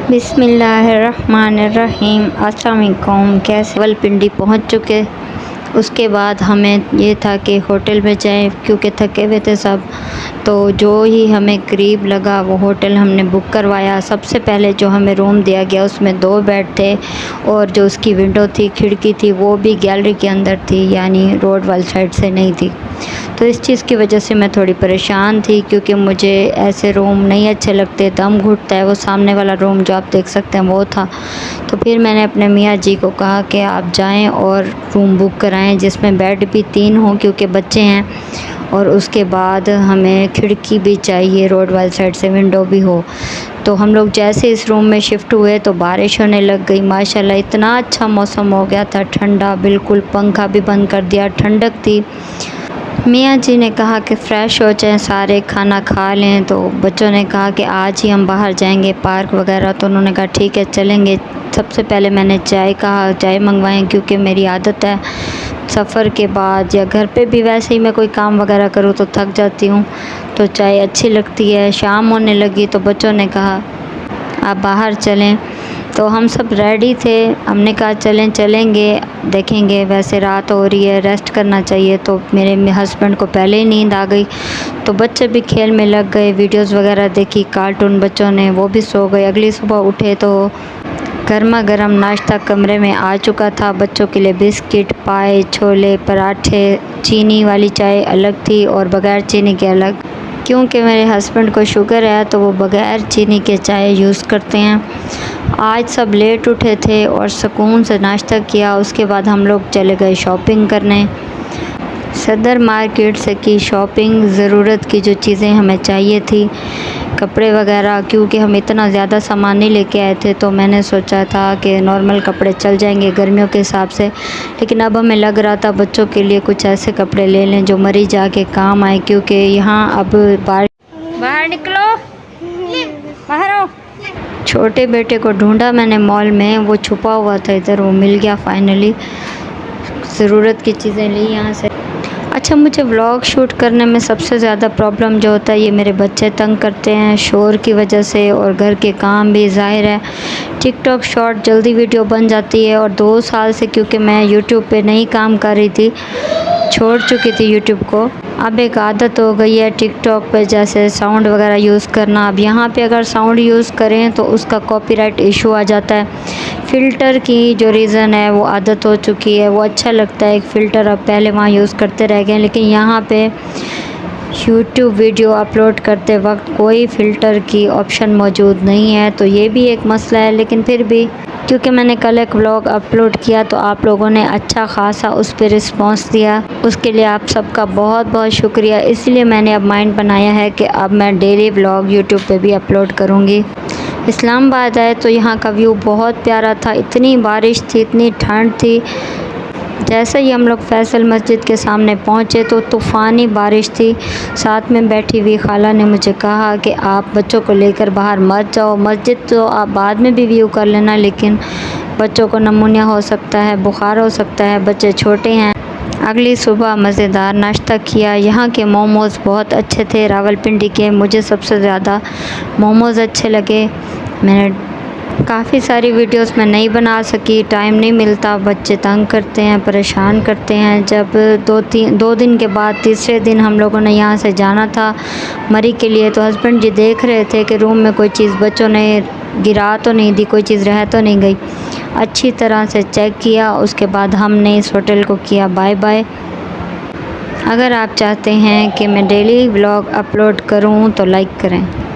बिस्मिल्लाहिर्रहमानिर्रहीम। अस्सलाम वालेकुम। कैसे रावलपिंडी पहुंच चुके। उसके बाद हमें ये था कि होटल में जाएं क्योंकि थके हुए थे सब। तो जो ही हमें करीब लगा वो होटल हमने बुक करवाया। सबसे पहले जो हमें रूम दिया गया उसमें 2 बेड थे और जो उसकी विंडो थी, खिड़की थी, वो भी गैलरी के अंदर थी, यानी रोड वाली साइड से नहीं थी। तो इस चीज़ की वजह से मैं थोड़ी परेशान थी क्योंकि मुझे ऐसे रूम नहीं अच्छे लगते, दम घुटता है। वो सामने वाला रूम जो आप देख सकते हैं वो था। तो फिर मैंने अपने मियाँ जी को कहा कि आप जाएं और रूम बुक कराएं जिसमें बेड भी 3 हों क्योंकि बच्चे हैं, और उसके बाद हमें खिड़की भी चाहिए, रोड वाली साइड से विंडो भी हो। तो हम लोग जैसे इस रूम में शिफ्ट हुए तो बारिश होने लग गई। माशाल्लाह इतना अच्छा मौसम हो गया था, ठंडा बिल्कुल, पंखा भी बंद कर दिया, ठंडक थी। मियाँ जी ने कहा कि फ़्रेश हो जाएं सारे, खाना खा लें। तो बच्चों ने कहा कि आज ही हम बाहर जाएंगे पार्क वगैरह। तो उन्होंने कहा ठीक है चलेंगे। सबसे पहले मैंने चाय मंगवाएं क्योंकि मेरी आदत है सफ़र के बाद या घर पे भी वैसे ही मैं कोई काम वगैरह करूँ तो थक जाती हूँ, तो चाय अच्छी लगती है। शाम होने लगी तो बच्चों ने कहा आप बाहर चलें। तो हम सब रेडी थे, हमने कहा चलेंगे, देखेंगे। वैसे रात हो रही है, रेस्ट करना चाहिए। तो मेरे हस्बैंड को पहले ही नींद आ गई, तो बच्चे भी खेल में लग गए, वीडियोस वगैरह देखी, कार्टून बच्चों ने, वो भी सो गए। अगली सुबह उठे तो गर्मा गर्म नाश्ता कमरे में आ चुका था। बच्चों के लिए बिस्किट, पाए, छोले, पराठे, चीनी वाली चाय अलग थी और बग़ैर चीनी के अलग। क्योंकि मेरे हस्बैंड को शुगर है तो वो बग़ैर चीनी के चाय यूज़ करते हैं। आज सब लेट उठे थे और सुकून से नाश्ता किया। उसके बाद हम लोग चले गए शॉपिंग करने। सदर मार्केट से की शॉपिंग, ज़रूरत की जो चीज़ें हमें चाहिए थी, कपड़े वगैरह, क्योंकि हम इतना ज़्यादा सामान नहीं लेके आए थे। तो मैंने सोचा था कि नॉर्मल कपड़े चल जाएंगे गर्मियों के हिसाब से, लेकिन अब हमें लग रहा था बच्चों के लिए कुछ ऐसे कपड़े ले लें जो मरी जाके काम आए, क्योंकि यहाँ अब बाहर निकलो, बाहर आओ। छोटे बेटे को ढूंढा मैंने मॉल में, वो छुपा हुआ था इधर, वो मिल गया फाइनली। ज़रूरत की चीज़ें ली यहाँ से। अच्छा, मुझे व्लॉग शूट करने में सबसे ज़्यादा प्रॉब्लम जो होता है, ये मेरे बच्चे तंग करते हैं शोर की वजह से, और घर के काम भी। ज़ाहिर है टिकटॉक शॉर्ट जल्दी वीडियो बन जाती है, और 2 साल से क्योंकि मैं यूट्यूब पे नहीं काम कर रही थी, छोड़ चुकी थी यूट्यूब को, अब एक आदत हो गई है टिकटॉक पे जैसे साउंड वगैरह यूज़ करना। अब यहाँ पे अगर साउंड यूज़ करें तो उसका कॉपीराइट इशू आ जाता है। फ़िल्टर की जो रीज़न है वो आदत हो चुकी है, वो अच्छा लगता है एक फ़िल्टर, अब पहले वहाँ यूज़ करते रह गए, लेकिन यहाँ पे यूट्यूब वीडियो अपलोड करते वक्त कोई फ़िल्टर की ऑप्शन मौजूद नहीं है। तो ये भी एक मसला है, लेकिन फिर भी क्योंकि मैंने कल एक व्लॉग अपलोड किया तो आप लोगों ने अच्छा खासा उस पर रिस्पॉन्स दिया, उसके लिए आप सबका बहुत बहुत शुक्रिया। इसलिए मैंने अब माइंड बनाया है कि अब मैं डेली व्लॉग यूट्यूब पे भी अपलोड करूँगी। इस्लामाबाद आए तो यहाँ का व्यू बहुत प्यारा था। इतनी बारिश थी, इतनी ठंड थी। जैसे ही हम लोग फैसल मस्जिद के सामने पहुँचे तो तूफ़ानी बारिश थी। साथ में बैठी हुई खाला ने मुझे कहा कि आप बच्चों को लेकर बाहर मत जाओ, मस्जिद तो आप बाद में भी व्यू कर लेना, लेकिन बच्चों को नमूनिया हो सकता है, बुखार हो सकता है, बच्चे छोटे हैं। अगली सुबह मज़ेदार नाश्ता किया। यहाँ के मोमोज़ बहुत अच्छे थे रावलपिंडी के, मुझे सबसे ज़्यादा मोमोज़ अच्छे लगे। मैंने काफ़ी सारी वीडियोस मैं नहीं बना सकी, टाइम नहीं मिलता, बच्चे तंग करते हैं, परेशान करते हैं। जब 2 दिन के बाद तीसरे दिन हम लोगों ने यहाँ से जाना था मरी के लिए, तो हस्बैंड जी देख रहे थे कि रूम में कोई चीज़ बच्चों ने गिरा तो नहीं दी, कोई चीज़ रह तो नहीं गई। अच्छी तरह से चेक किया, उसके बाद हमने इस होटल को किया बाय बाय। अगर आप चाहते हैं कि मैं डेली व्लॉग अपलोड करूँ तो लाइक करें।